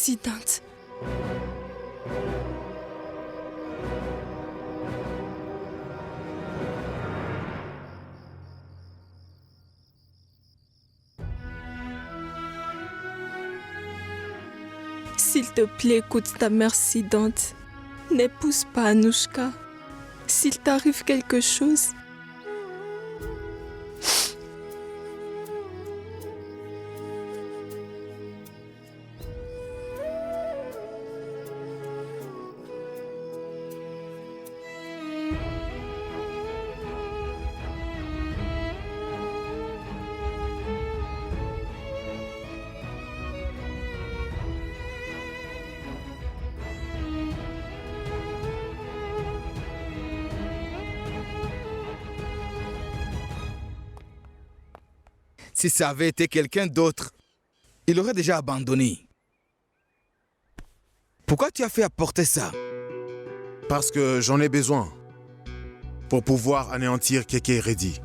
Siddhant. S'il te plaît, écoute ta mère Siddhant. N'épouse pas Anushka. S'il t'arrive quelque chose... Si ça avait été quelqu'un d'autre, il aurait déjà abandonné. Pourquoi tu as fait apporter ça? Parce que j'en ai besoin pour pouvoir anéantir Keke Reddy.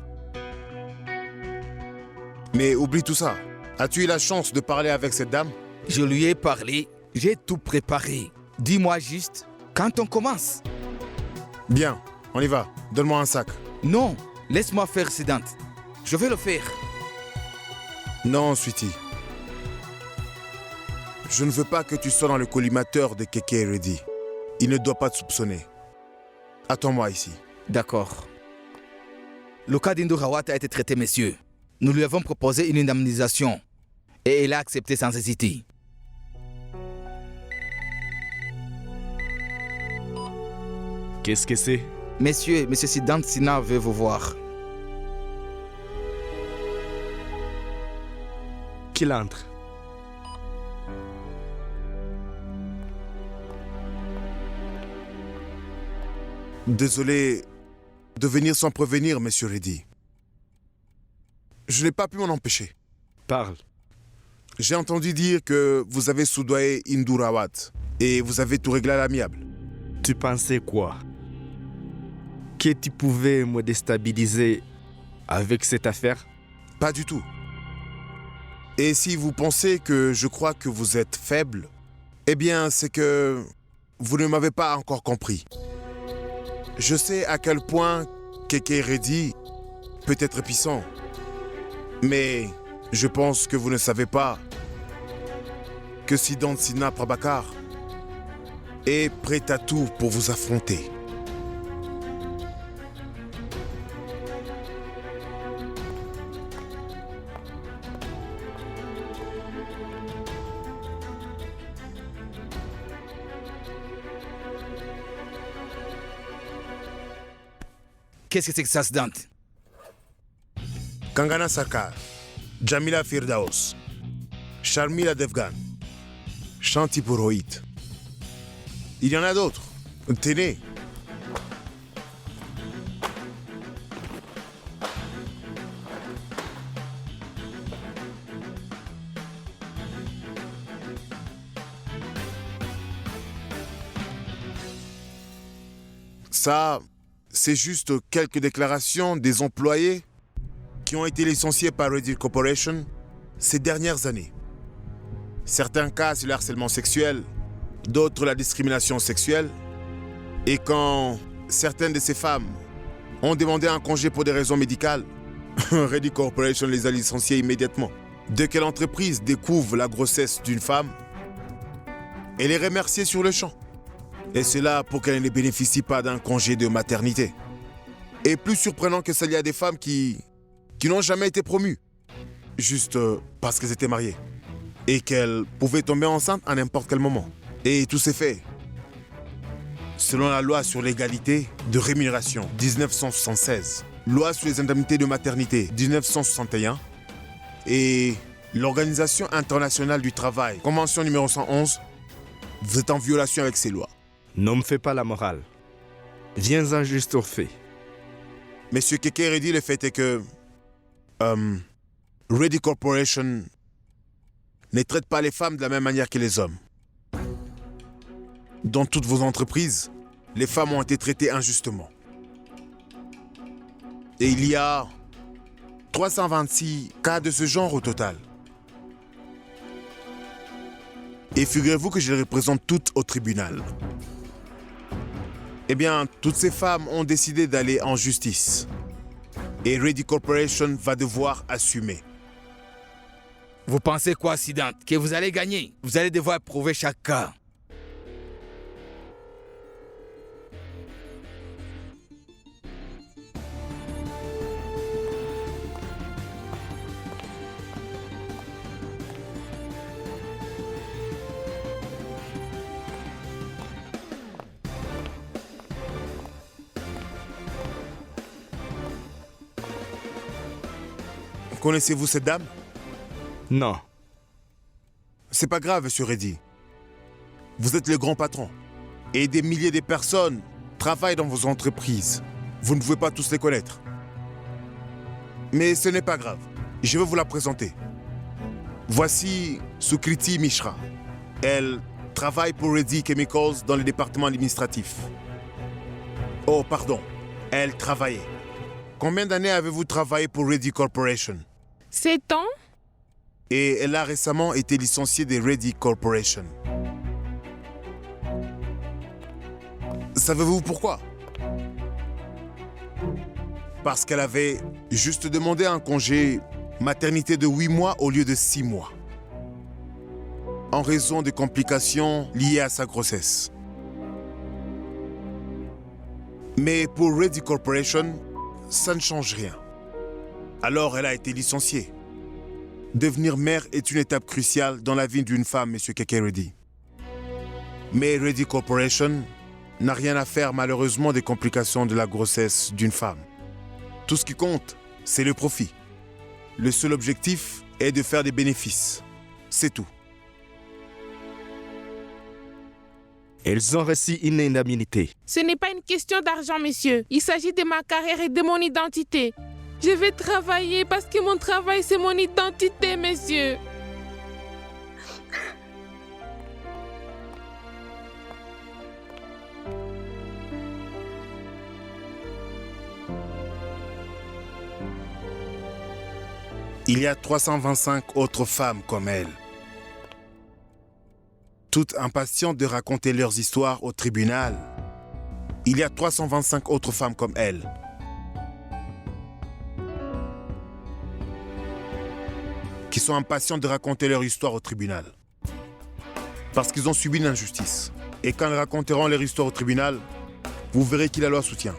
Mais oublie tout ça. As-tu eu la chance de parler avec cette dame? Je lui ai parlé, j'ai tout préparé. Dis-moi juste, quand on commence? Bien, on y va. Donne-moi un sac. Non, laisse-moi faire Siddhant. Je vais le faire. Non, Sweetie. Je ne veux pas que tu sois dans le collimateur de Keke Reddy. Il ne doit pas te soupçonner. Attends-moi ici. D'accord. Le cas d'Indu Rawat a été traité, messieurs. Nous lui avons proposé une indemnisation. Et il a accepté sans hésiter. Qu'est-ce que c'est? Messieurs, monsieur Siddhant Sinha veut vous voir. Qu'il entre. Désolé de venir sans prévenir, monsieur Reddy. Je n'ai pas pu m'en empêcher. Parle. J'ai entendu dire que vous avez soudoyé Indu Rawat et vous avez tout réglé à l'amiable. Tu pensais quoi? Que tu pouvais me déstabiliser avec cette affaire? Pas du tout. Et si vous pensez que je crois que vous êtes faible, eh bien, c'est que vous ne m'avez pas encore compris. Je sais à quel point Keke Reddy peut être puissant. Mais je pense que vous ne savez pas que Siddhant Sinha Prabhakar est prêt à tout pour vous affronter. Qu'est-ce que c'est que ça, Siddhant? Kangana Sarkar, Jamila Firdaus, Sharmila Devgan, Shanti Purohit. Il y en a d'autres. Tenez. Ça, c'est juste quelques déclarations des employés qui ont été licenciés par Reddy Corporation ces dernières années. Certains cas sur le harcèlement sexuel, d'autres la discrimination sexuelle. Et quand certaines de ces femmes ont demandé un congé pour des raisons médicales, Reddy Corporation les a licenciées immédiatement. Dès que l'entreprise découvre la grossesse d'une femme, elle est remerciée sur le champ. Et cela pour qu'elle ne bénéficie pas d'un congé de maternité. Et plus surprenant que ça, il y a des femmes qui n'ont jamais été promues, juste parce qu'elles étaient mariées. Et qu'elles pouvaient tomber enceintes à n'importe quel moment. Et tout s'est fait selon la loi sur l'égalité de rémunération 1976, loi sur les indemnités de maternité 1961 et l'Organisation internationale du travail, convention numéro 111, vous êtes en violation avec ces lois. Ne me fais pas la morale. Viens-en juste au fait. Monsieur Keke Reddy, le fait est que Reddy Corporation ne traite pas les femmes de la même manière que les hommes. Dans toutes vos entreprises, les femmes ont été traitées injustement. Et il y a 326 cas de ce genre au total. Et figurez-vous que je les représente toutes au tribunal. Eh bien, toutes ces femmes ont décidé d'aller en justice. Et Ready Corporation va devoir assumer. Vous pensez quoi, Sidant? Que vous allez gagner? Vous allez devoir prouver chaque cas. Connaissez-vous cette dame? Non. C'est pas grave, monsieur Reddy. Vous êtes le grand patron. Et des milliers de personnes travaillent dans vos entreprises. Vous ne pouvez pas tous les connaître. Mais ce n'est pas grave. Je vais vous la présenter. Voici Sukriti Mishra. Elle travaille pour Reddy Chemicals dans le département administratif. Oh, pardon. Elle travaillait. Combien d'années avez-vous travaillé pour Reddy Corporation? 7 ans? Et elle a récemment été licenciée de Reddy Corporation. Savez-vous pourquoi? Parce qu'elle avait juste demandé un congé maternité de 8 mois au lieu de 6 mois. En raison des complications liées à sa grossesse. Mais pour Reddy Corporation, ça ne change rien. Alors elle a été licenciée. Devenir mère est une étape cruciale dans la vie d'une femme, Monsieur Keke Reddy. Mais Reddy Corporation n'a rien à faire malheureusement des complications de la grossesse d'une femme. Tout ce qui compte, c'est le profit. Le seul objectif est de faire des bénéfices. C'est tout. Elles ont reçu une indemnité. Ce n'est pas une question d'argent, monsieur. Il s'agit de ma carrière et de mon identité. Je vais travailler parce que mon travail, c'est mon identité, monsieur. Il y a 325 autres femmes comme elle. Toutes impatientes de raconter leurs histoires au tribunal. Il y a 325 autres femmes comme elle. Qui sont impatientes de raconter leur histoire au tribunal. Parce qu'ils ont subi une injustice. Et quand elles raconteront leur histoire au tribunal, vous verrez qui la loi soutient.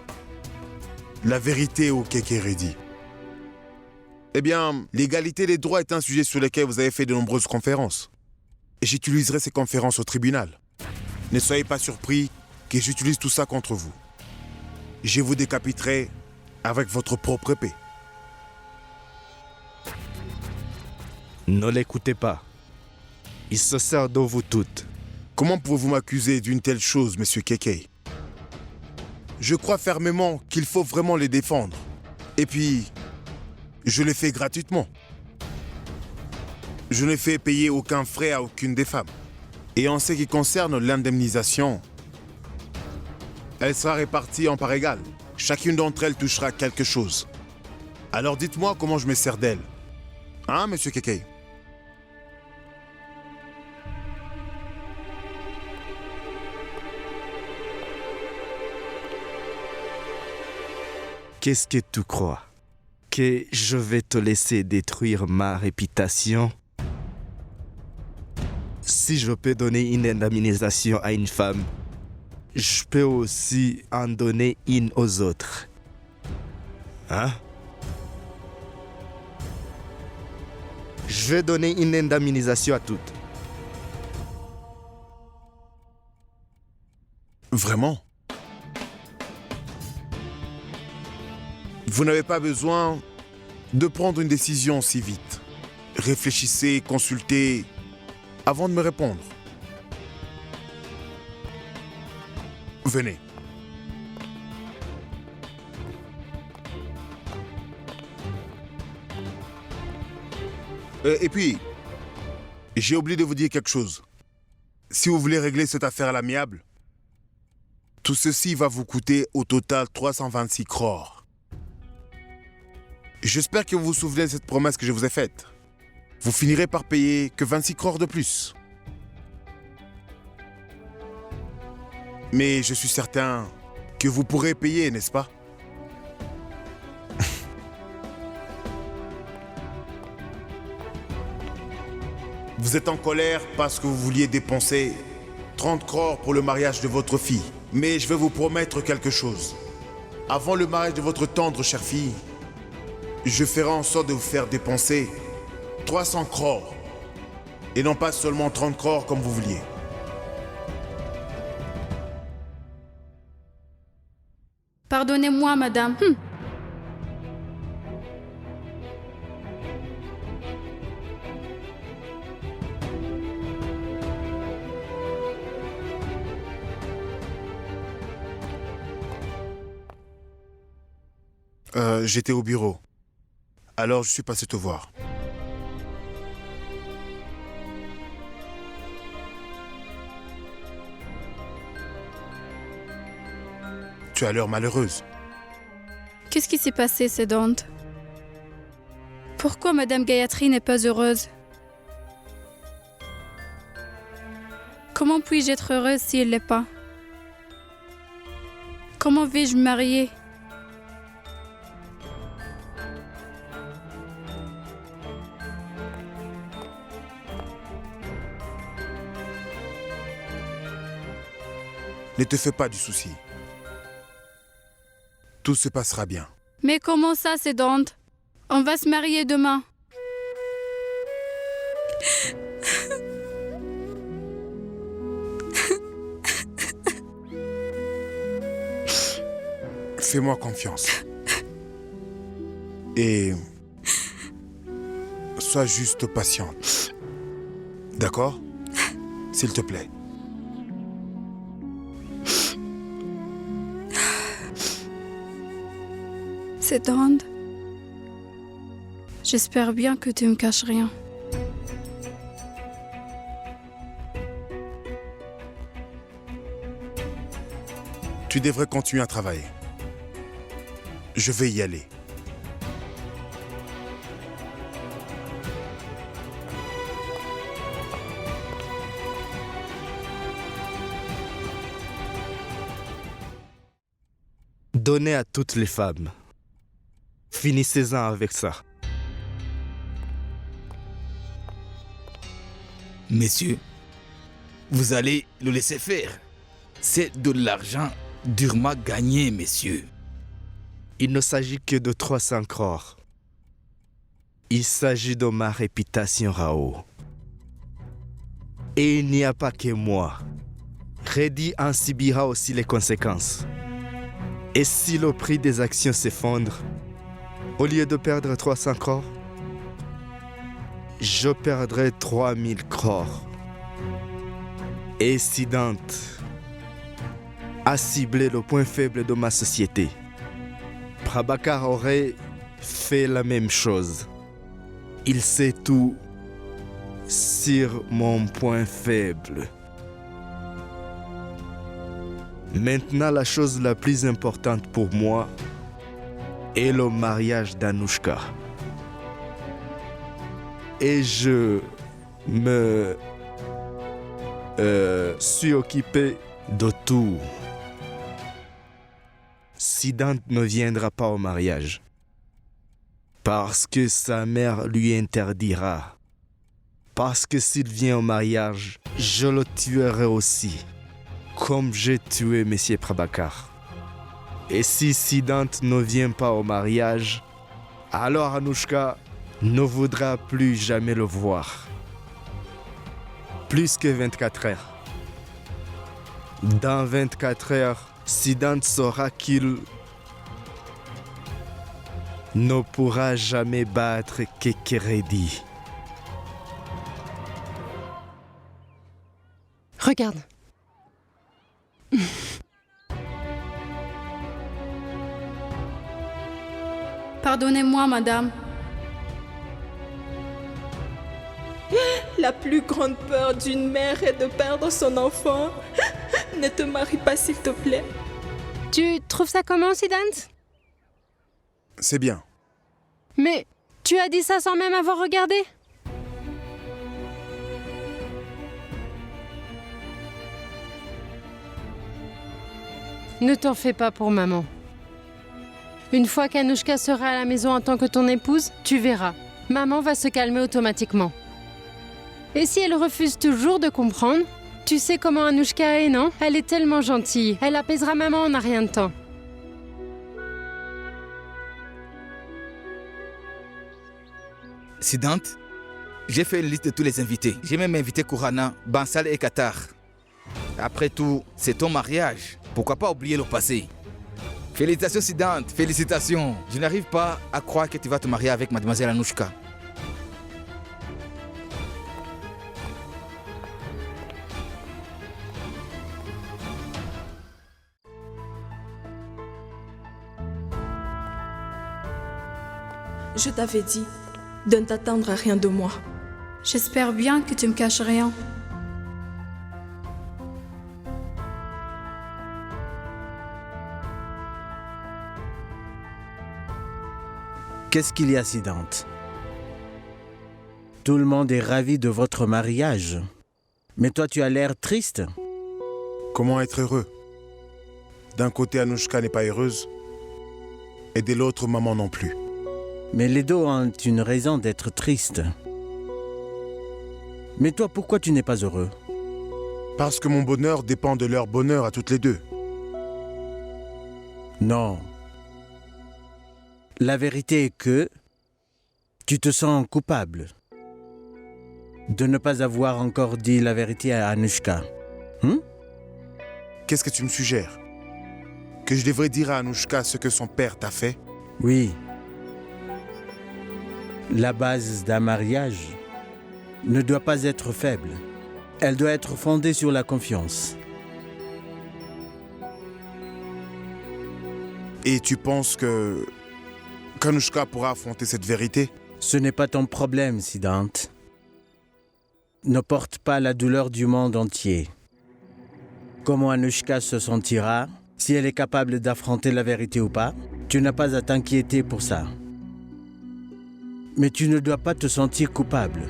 La vérité au Keke Reddy. Eh bien, l'égalité des droits est un sujet sur lequel vous avez fait de nombreuses conférences. Et j'utiliserai ces conférences au tribunal. Ne soyez pas surpris que j'utilise tout ça contre vous. Je vous décapiterai avec votre propre épée. Ne l'écoutez pas. Il se sert de vous toutes. Comment pouvez-vous m'accuser d'une telle chose, monsieur Keke? Je crois fermement qu'il faut vraiment les défendre. Et puis, je les fais gratuitement. Je ne fais payer aucun frais à aucune des femmes. Et en ce qui concerne l'indemnisation, elle sera répartie en parts égales. Chacune d'entre elles touchera quelque chose. Alors dites-moi comment je me sers d'elle. Hein, monsieur Keke? Qu'est-ce que tu crois? Que je vais te laisser détruire ma réputation? Si je peux donner une indemnisation à une femme, je peux aussi en donner une aux autres. Hein? Je vais donner une indemnisation à toutes. Vraiment? Vous n'avez pas besoin de prendre une décision si vite. Réfléchissez, consultez avant de me répondre. Venez. Et puis, j'ai oublié de vous dire quelque chose. Si vous voulez régler cette affaire à l'amiable, tout ceci va vous coûter au total 326 crores. J'espère que vous vous souvenez de cette promesse que je vous ai faite. Vous finirez par payer que 26 crores de plus. Mais je suis certain que vous pourrez payer, n'est-ce pas? Vous êtes en colère parce que vous vouliez dépenser 30 crores pour le mariage de votre fille. Mais je vais vous promettre quelque chose. Avant le mariage de votre tendre chère fille, je ferai en sorte de vous faire dépenser 300 crores. Et non pas seulement 30 crores comme vous vouliez. Pardonnez-moi, madame. J'étais au bureau. Alors je suis passé te voir. Tu as l'air malheureuse. Qu'est-ce qui s'est passé, Sédante? Pourquoi madame Gayatri n'est pas heureuse? Comment puis-je être heureuse si elle l'est pas? Comment vais-je me marier? Ne te fais pas du souci. Tout se passera bien. Mais comment ça, Sédante? On va se marier demain. Fais-moi confiance. Et sois juste patiente. D'accord? S'il te plaît. Sédante, j'espère bien que tu me caches rien. Tu devrais continuer à travailler. Je vais y aller. Donnez à toutes les femmes. Finissez-en avec ça. Messieurs, vous allez le laisser faire. C'est de l'argent durement gagné, messieurs. Il ne s'agit que de 300 crores. Il s'agit de ma réputation, Rao. Et il n'y a pas que moi. Reddy en subira aussi les conséquences. Et si le prix des actions s'effondre, au lieu de perdre 300 crores, je perdrai 3000 crores. Et Siddhant a ciblé le point faible de ma société. Prabhakar aurait fait la même chose. Il sait tout sur mon point faible. Maintenant, la chose la plus importante pour moi est le mariage d'Anushka. Et je me suis occupé de tout. Siddhant ne viendra pas au mariage parce que sa mère lui interdira. Parce que s'il vient au mariage, je le tuerai aussi, comme j'ai tué M. Prabhakar. Et si Siddhant ne vient pas au mariage, alors Anushka ne voudra plus jamais le voir. Plus que 24 heures. Dans 24 heures, Siddhant saura qu'il ne pourra jamais battre Kekeredi. Regarde. Pardonnez-moi, madame. La plus grande peur d'une mère est de perdre son enfant. Ne te marie pas, s'il te plaît. Tu trouves ça comment, Siddhant? C'est bien. Mais tu as dit ça sans même avoir regardé? Ne t'en fais pas pour maman. Une fois qu'Anouchka sera à la maison en tant que ton épouse, tu verras. Maman va se calmer automatiquement. Et si elle refuse toujours de comprendre, tu sais comment Anouchka est, non? Elle est tellement gentille. Elle apaisera maman en un rien de temps. Siddhant, j'ai fait une liste de tous les invités. J'ai même invité Kurana, Bansal et Qatar. Après tout, c'est ton mariage. Pourquoi pas oublier le passé? Félicitations Siddhant, félicitations. Je n'arrive pas à croire que tu vas te marier avec mademoiselle Anouchka. Je t'avais dit de ne t'attendre à rien de moi. J'espère bien que tu me caches rien. Qu'est-ce qu'il y a, Siddhant? Tout le monde est ravi de votre mariage. Mais toi, tu as l'air triste. Comment être heureux? D'un côté, Anouchka n'est pas heureuse, et de l'autre, maman non plus. Mais les deux ont une raison d'être tristes. Mais toi, pourquoi tu n'es pas heureux? Parce que mon bonheur dépend de leur bonheur à toutes les deux. Non. La vérité est que tu te sens coupable de ne pas avoir encore dit la vérité à Anouchka. Qu'est-ce que tu me suggères? Que je devrais dire à Anouchka ce que son père t'a fait? Oui. La base d'un mariage ne doit pas être faible. Elle doit être fondée sur la confiance. Et tu penses qu'Anouchka pourra affronter cette vérité? Ce n'est pas ton problème, Siddhant. Ne porte pas la douleur du monde entier. Comment Anouchka se sentira, si elle est capable d'affronter la vérité ou pas, tu n'as pas à t'inquiéter pour ça. Mais tu ne dois pas te sentir coupable.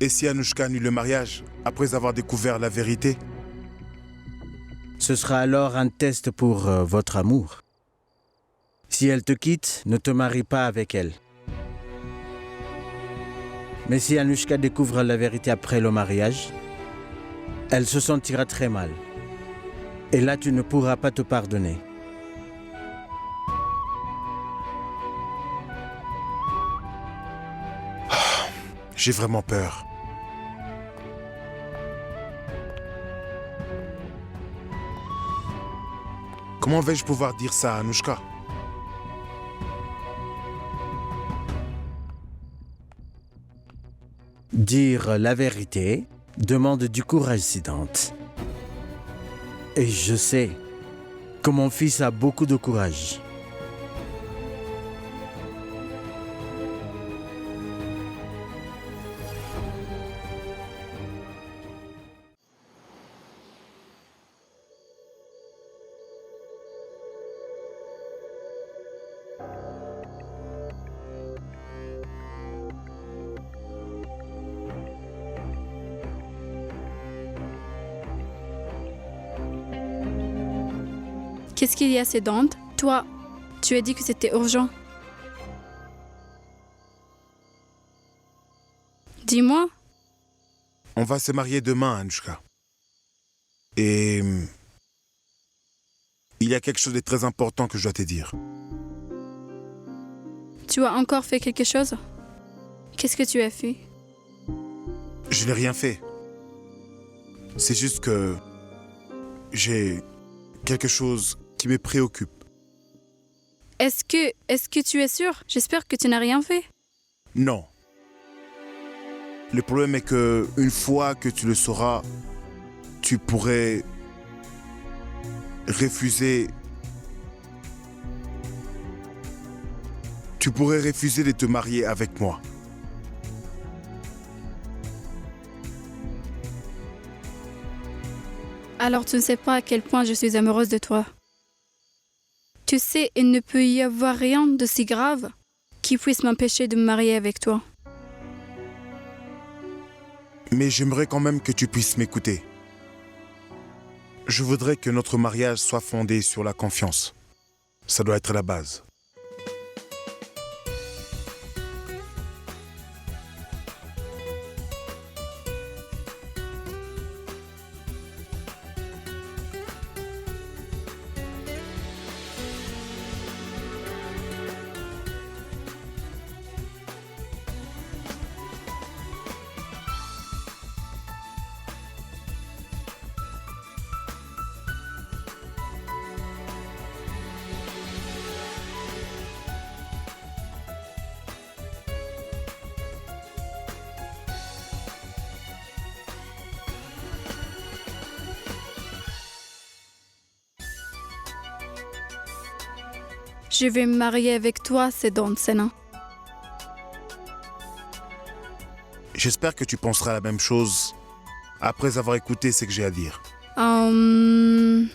Et si Anouchka annule le mariage après avoir découvert la vérité? Ce sera alors un test pour votre amour. Si elle te quitte, ne te marie pas avec elle. Mais si Anouchka découvre la vérité après le mariage, elle se sentira très mal. Et là, tu ne pourras pas te pardonner. J'ai vraiment peur. Comment vais-je pouvoir dire ça à Anouchka? Dire la vérité demande du courage, Siddhant. Et je sais que mon fils a beaucoup de courage. Qu'est-ce qu'il y a, Siddhant? Toi, tu as dit que c'était urgent. Dis-moi. On va se marier demain, Anouchka. Et il y a quelque chose de très important que je dois te dire. Tu as encore fait quelque chose? Qu'est-ce que tu as fait? Je n'ai rien fait. C'est juste que j'ai quelque chose qui me préoccupe. Est-ce que tu es sûr? J'espère que tu n'as rien fait. Non. Le problème est que une fois que tu le sauras, tu pourrais refuser. Tu pourrais refuser de te marier avec moi. Alors tu ne sais pas à quel point je suis amoureuse de toi. Tu sais, il ne peut y avoir rien de si grave qui puisse m'empêcher de me marier avec toi. Mais j'aimerais quand même que tu puisses m'écouter. Je voudrais que notre mariage soit fondé sur la confiance. Ça doit être la base. Je vais me marier avec toi, Sedant Sena. J'espère que tu penseras la même chose après avoir écouté ce que j'ai à dire. Non.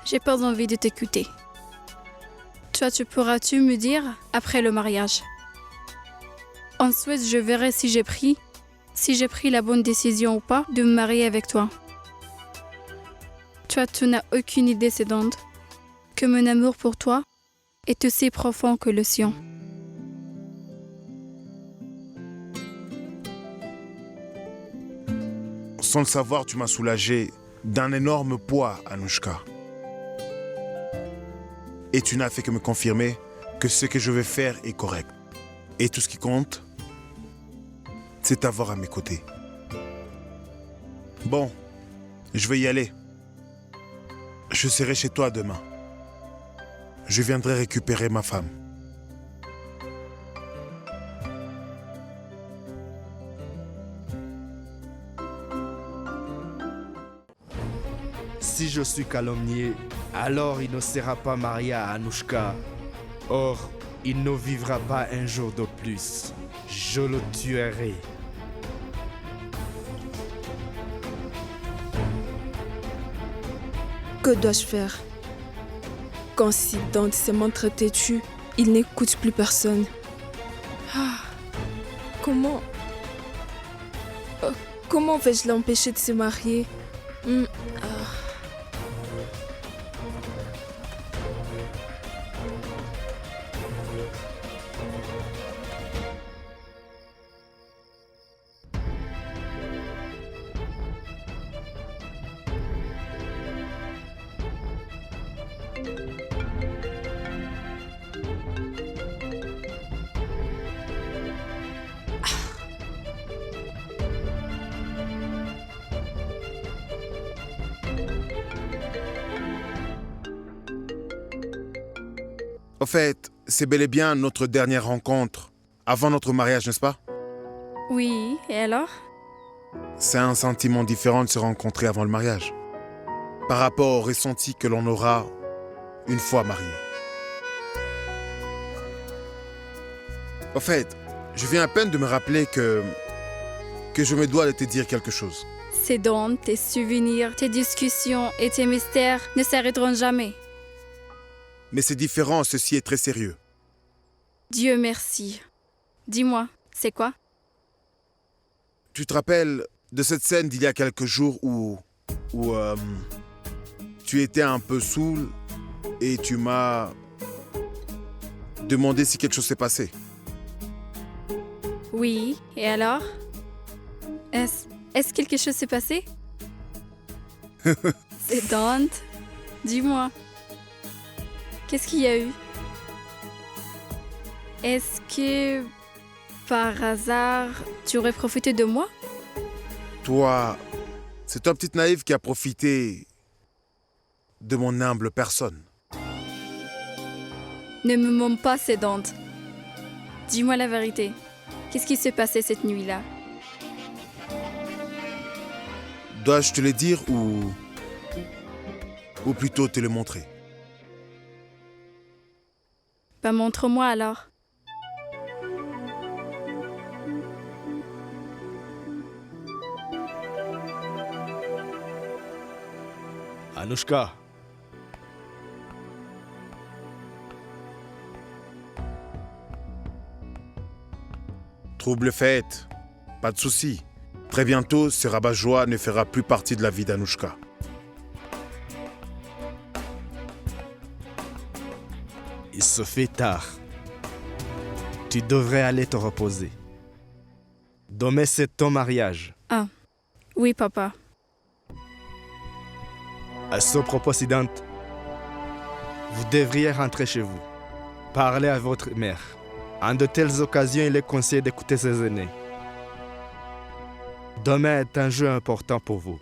J'ai pas envie de t'écouter. Toi, pourras-tu me dire après le mariage? Ensuite, je verrai si j'ai pris la bonne décision ou pas de me marier avec toi. Toi, tu n'as aucune idée, Sedant, que mon amour pour toi est aussi profond que le sien. Sans le savoir, tu m'as soulagé d'un énorme poids, Anushka. Et tu n'as fait que me confirmer que ce que je vais faire est correct. Et tout ce qui compte, c'est t'avoir à mes côtés. Bon, je vais y aller. Je serai chez toi demain. Je viendrai récupérer ma femme. Si je suis calomnié, alors il ne sera pas marié à Anushka. Or, il ne vivra pas un jour de plus. Je le tuerai. Que dois-je faire? Quand Siddhant se montre têtu, il n'écoute plus personne. Comment vais-je l'empêcher de se marier? Au fait, c'est bel et bien notre dernière rencontre avant notre mariage, n'est-ce pas? Oui, et alors? C'est un sentiment différent de se rencontrer avant le mariage, par rapport au ressenti que l'on aura une fois marié. Au fait, je viens à peine de me rappeler que je me dois de te dire quelque chose. Sedant, tes souvenirs, tes discussions et tes mystères ne s'arrêteront jamais. Mais c'est différent, ceci est très sérieux. Dieu merci. Dis-moi, c'est quoi? Tu te rappelles de cette scène d'il y a quelques jours où tu étais un peu saoul et tu m'as demandé si quelque chose s'est passé? Oui, et alors? Est-ce quelque chose s'est passé? Sedant, dis-moi. Qu'est-ce qu'il y a eu? Est-ce que, par hasard, tu aurais profité de moi? Toi, c'est toi petite naïve qui a profité de mon humble personne. Ne me mens pas, Sedant. Dis-moi la vérité. Qu'est-ce qui s'est passé cette nuit-là? Dois-je te le dire ou plutôt te le montrer? Bah, montre-moi alors. Anushka. Trouble fait, pas de souci. Très bientôt, ce rabat-joie ne fera plus partie de la vie d'Anushka. Il se fait tard. Tu devrais aller te reposer. Demain, c'est ton mariage. Ah, oui, papa. À ce propos, Siddhant, vous devriez rentrer chez vous. Parlez à votre mère. En de telles occasions, il est conseillé d'écouter ses aînés. Demain est un jeu important pour vous.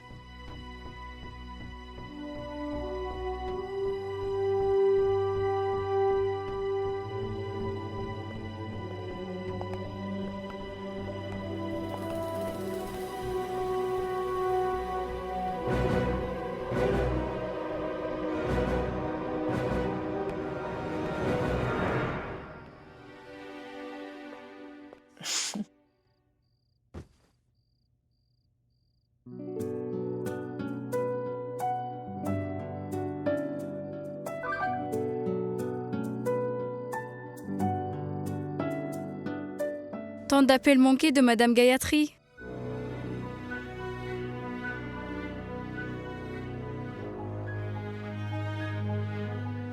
Tant d'appels manqués de Madame Gayatri.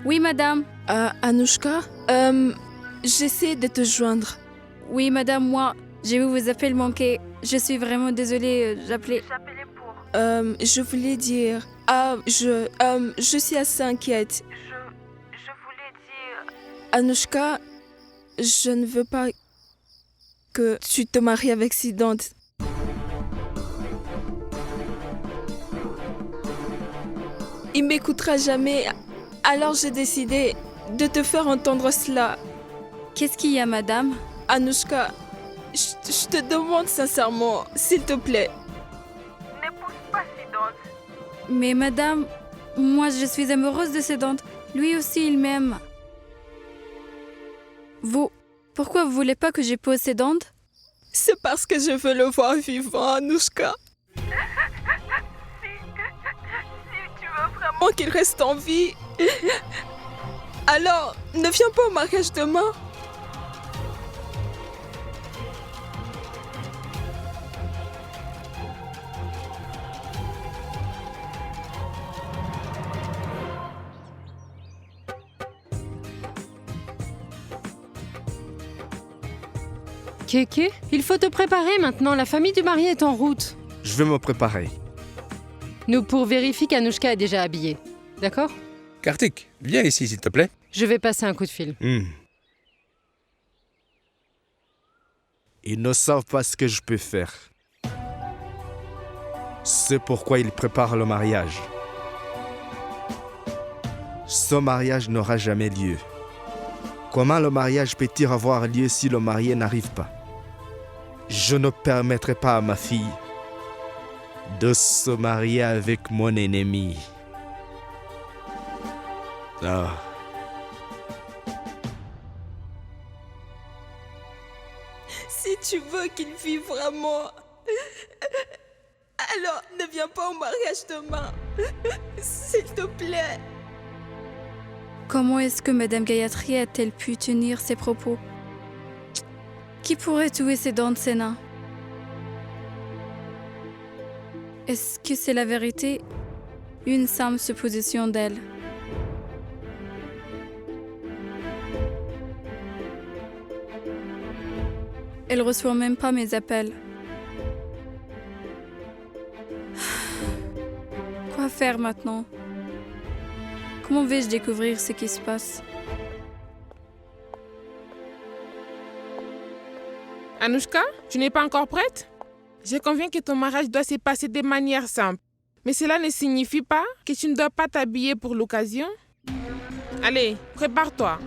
Oui, madame. Anushka, j'essaie de te joindre. Oui, madame, moi, j'ai vu vos appels manqués. Je suis vraiment désolée, j'appelais... Je voulais dire... je suis assez inquiète. Je voulais dire... Anushka, je ne veux pas que tu te maries avec Siddhant. Il m'écoutera jamais, alors j'ai décidé de te faire entendre cela. Qu'est-ce qu'il y a, madame? Anushka, je te demande sincèrement, s'il te plaît. N'épouse pas Siddhant. Mais madame, moi je suis amoureuse de Siddhant. Lui aussi, il m'aime. Pourquoi vous voulez pas que j'épouse Siddhant? C'est parce que je veux le voir vivant, Anushka. Si tu veux vraiment qu'il reste en vie, alors ne viens pas au mariage demain. Kéké, il faut te préparer maintenant, la famille du marié est en route. Je vais me préparer. Nous vérifier qu'Anushka est déjà habillée. D'accord? Kartik, viens ici s'il te plaît. Je vais passer un coup de fil. Ils ne savent pas ce que je peux faire. C'est pourquoi ils préparent le mariage. Ce mariage n'aura jamais lieu. Comment le mariage peut-il avoir lieu si le marié n'arrive pas? Je ne permettrai pas à ma fille de se marier avec mon ennemi. Ah. Si tu veux qu'il vive vraiment, alors ne viens pas au mariage demain. S'il te plaît. Comment est-ce que Madame Gayatri a-t-elle pu tenir ses propos? Qui pourrait tuer Siddhant Sena? Est-ce que c'est la vérité? Une simple supposition d'elle. Elle reçoit même pas mes appels. Quoi faire maintenant? Comment vais-je découvrir ce qui se passe? Anushka, tu n'es pas encore prête? Je conviens que ton mariage doit se passer de manière simple. Mais cela ne signifie pas que tu ne dois pas t'habiller pour l'occasion. Allez, prépare-toi.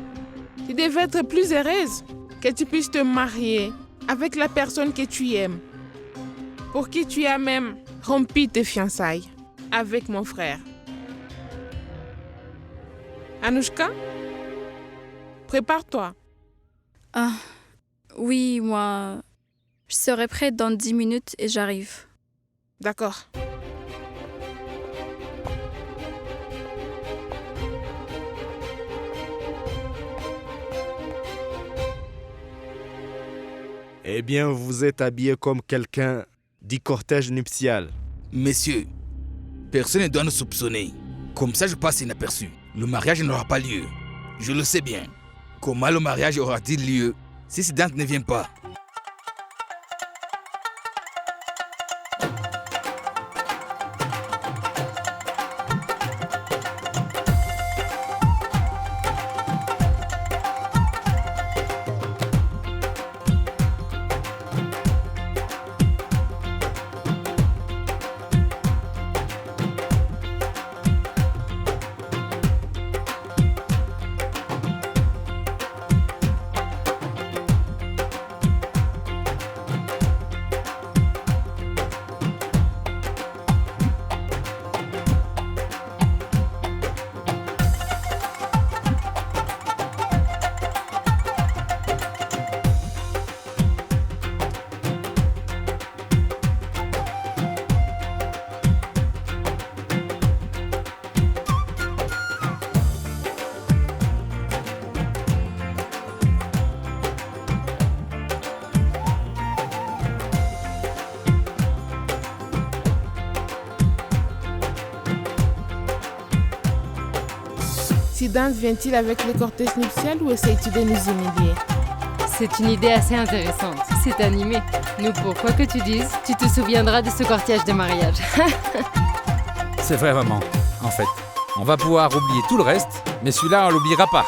Tu devais être plus heureuse que tu puisses te marier avec la personne que tu aimes, pour qui tu as même rompu tes fiançailles avec mon frère. Anushka, prépare-toi. Ah, oui, moi... Je serai prête dans 10 minutes et j'arrive. D'accord. Eh bien, vous êtes habillé comme quelqu'un du cortège nuptial. Messieurs, personne ne doit nous soupçonner. Comme ça, je passe inaperçu. Le mariage n'aura pas lieu. Je le sais bien. Comment le mariage aura-t-il lieu si Siddhant ne vient pas? Siddhant vient-il avec le cortège nuptial ou essayes-tu de nous humilier? C'est une idée assez intéressante. C'est animé. Nous, pour quoi que tu dises, tu te souviendras de ce cortège de mariage. C'est vrai, maman. En fait, on va pouvoir oublier tout le reste, mais celui-là, on l'oubliera pas.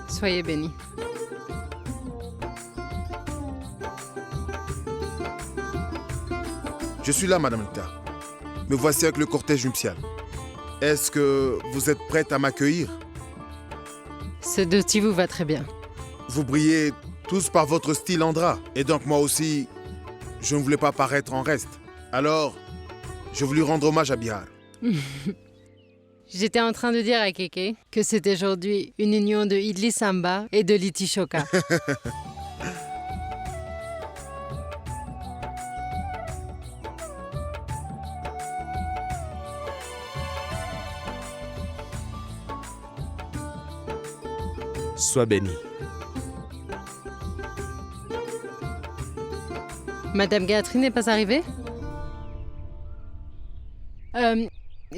Soyez bénis. Je suis là, Madame Nita. Me voici avec le cortège nuptial. Est-ce que vous êtes prête à m'accueillir? Ce dhoti vous va très bien. Vous brillez tous par votre style en drap. Et donc moi aussi, je ne voulais pas paraître en reste. Alors, je voulais rendre hommage à Bihar. J'étais en train de dire à Keke que c'était aujourd'hui une union de Idli Samba et de Litti Choka. Sois béni. Madame Gayatri n'est pas arrivée?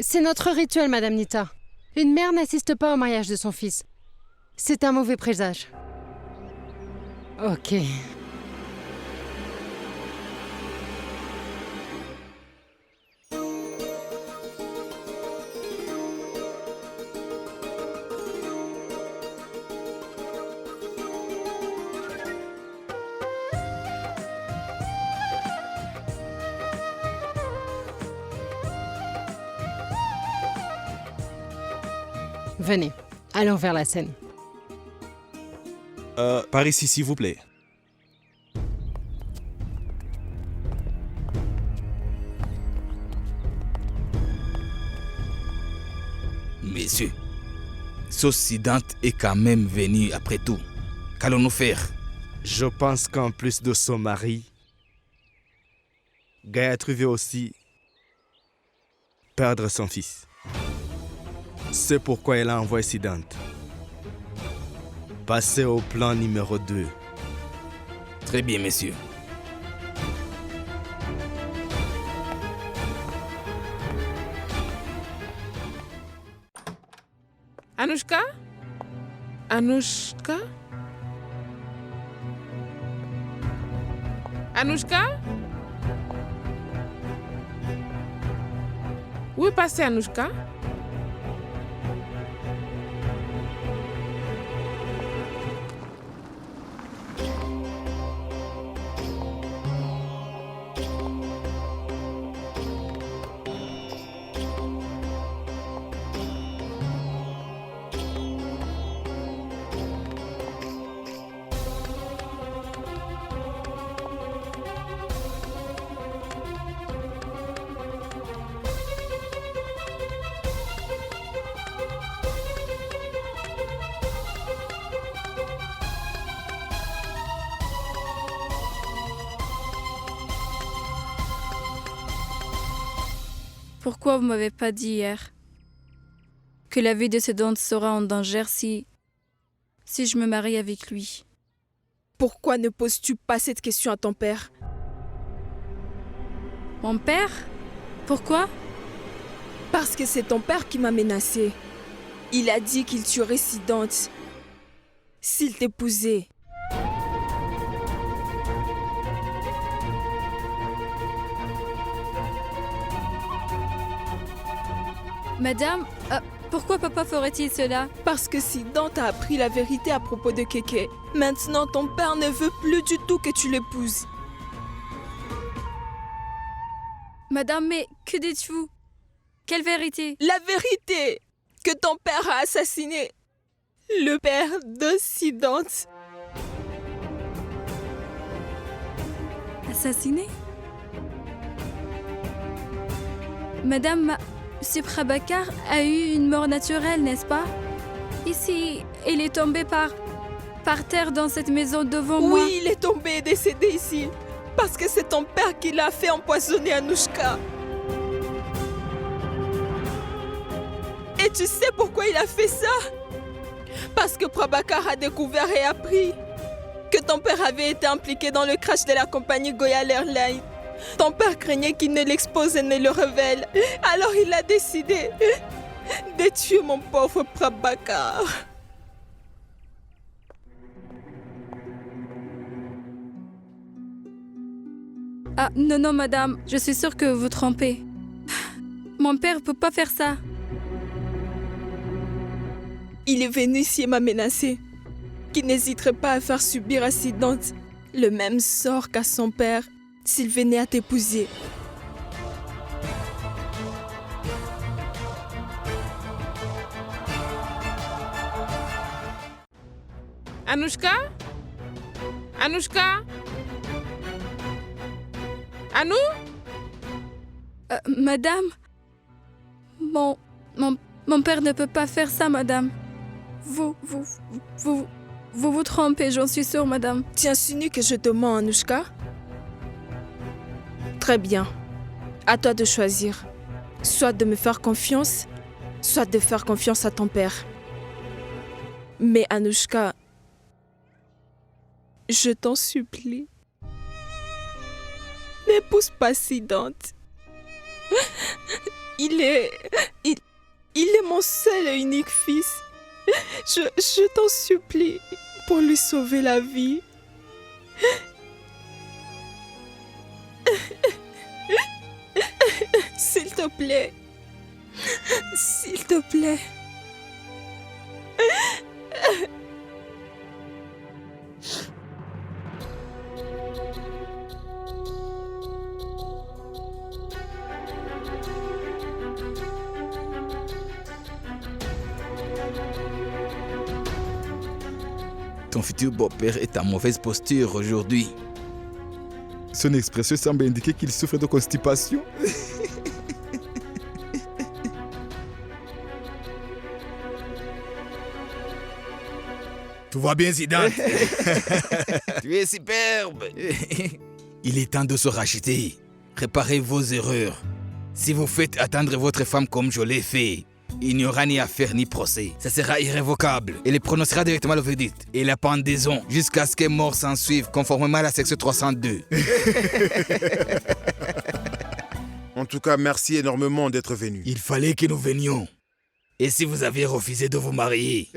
C'est notre rituel, Madame Nita. Une mère n'assiste pas au mariage de son fils. C'est un mauvais présage. Ok. Venez, allons vers la scène. Par ici, s'il vous plaît. Messieurs, ce Siddhant est quand même venu après tout. Qu'allons-nous faire? Je pense qu'en plus de son mari, Gayatri veut aussi perdre son fils. C'est pourquoi elle a envoyé Siddhant. Passez au plan numéro 2. Très bien, messieurs. Anushka? Anushka? Anushka? Où est passée Anushka? pourquoi vous m'avez pas dit hier que la vie de Siddhant sera en danger si je me marie avec lui? Pourquoi ne poses-tu pas cette question à ton père? Mon père? Pourquoi? Parce que c'est ton père qui m'a menacé. Il a dit qu'il tuerait Siddhant s'il t'épousait. Madame, pourquoi papa ferait-il cela? Parce que Siddhant a appris la vérité à propos de Keke. Maintenant, ton père ne veut plus du tout que tu l'épouses. Madame, mais que dites-vous? Quelle vérité? La vérité! Que ton père a assassiné le père de Siddhant. Assassiné? Madame, Monsieur Prabhakar a eu une mort naturelle, n'est-ce pas? Ici, il est tombé par terre dans cette maison devant moi. Oui, il est tombé et décédé ici. Parce que c'est ton père qui l'a fait empoisonner Anushka. Et tu sais pourquoi il a fait ça? Parce que Prabhakar a découvert et appris que ton père avait été impliqué dans le crash de la compagnie Goyal Airlines. Ton père craignait qu'il ne l'expose et ne le révèle. Alors il a décidé de tuer mon pauvre Prabhakar. Ah, non, madame, je suis sûre que vous trompez. Mon père ne peut pas faire ça. Il est venu ici et m'a menacé qu'il n'hésiterait pas à faire subir à Siddhant le même sort qu'à son père s'il venait à t'épouser. Anushka? Anushka? Anu? Madame, mon père ne peut pas faire ça, madame. Vous vous trompez, j'en suis sûre, madame. Tu insinues que je te mens, Anushka? Très bien. À toi de choisir. Soit de me faire confiance, soit de faire confiance à ton père. Mais Anushka, je t'en supplie, n'épouse pas Siddhant. Il est mon seul et unique fils. Je t'en supplie, pour lui sauver la vie. S'il te plaît. S'il te plaît. Ton futur beau-père est en mauvaise posture aujourd'hui. Son expression semble indiquer qu'il souffre de constipation. Tout va bien, Siddhant? Tu es superbe. Il est temps de se racheter. Réparez vos erreurs. Si vous faites attendre votre femme comme je l'ai fait, il n'y aura ni affaire ni procès. Ça sera irrévocable. Elle prononcera directement le verdict et la pendaison jusqu'à ce que mort s'en suive conformément à la section 302. En tout cas, merci énormément d'être venu. Il fallait que nous venions. Et si vous aviez refusé de vous marier?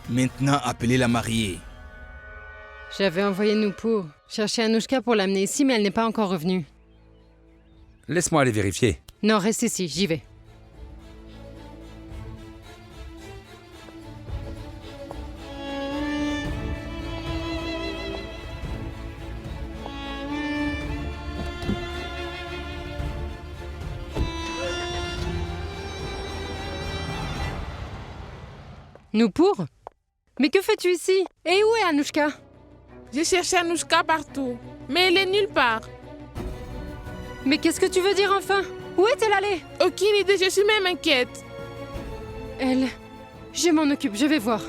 Maintenant, appelez la mariée. J'avais envoyé Nupur chercher Anushka pour l'amener ici, mais elle n'est pas encore revenue. Laisse-moi aller vérifier. Non, reste ici, j'y vais. Nupur? Mais que fais-tu ici? Et où est Anushka? J'ai cherché Anushka partout, mais elle est nulle part. Mais qu'est-ce que tu veux dire enfin? Où est-elle allée? Aucune idée, je suis même inquiète. Elle... Je m'en occupe, je vais voir.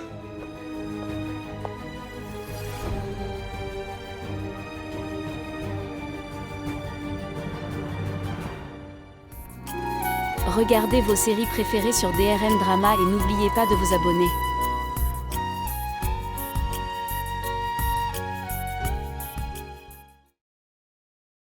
Regardez vos séries préférées sur DRM Drama et n'oubliez pas de vous abonner.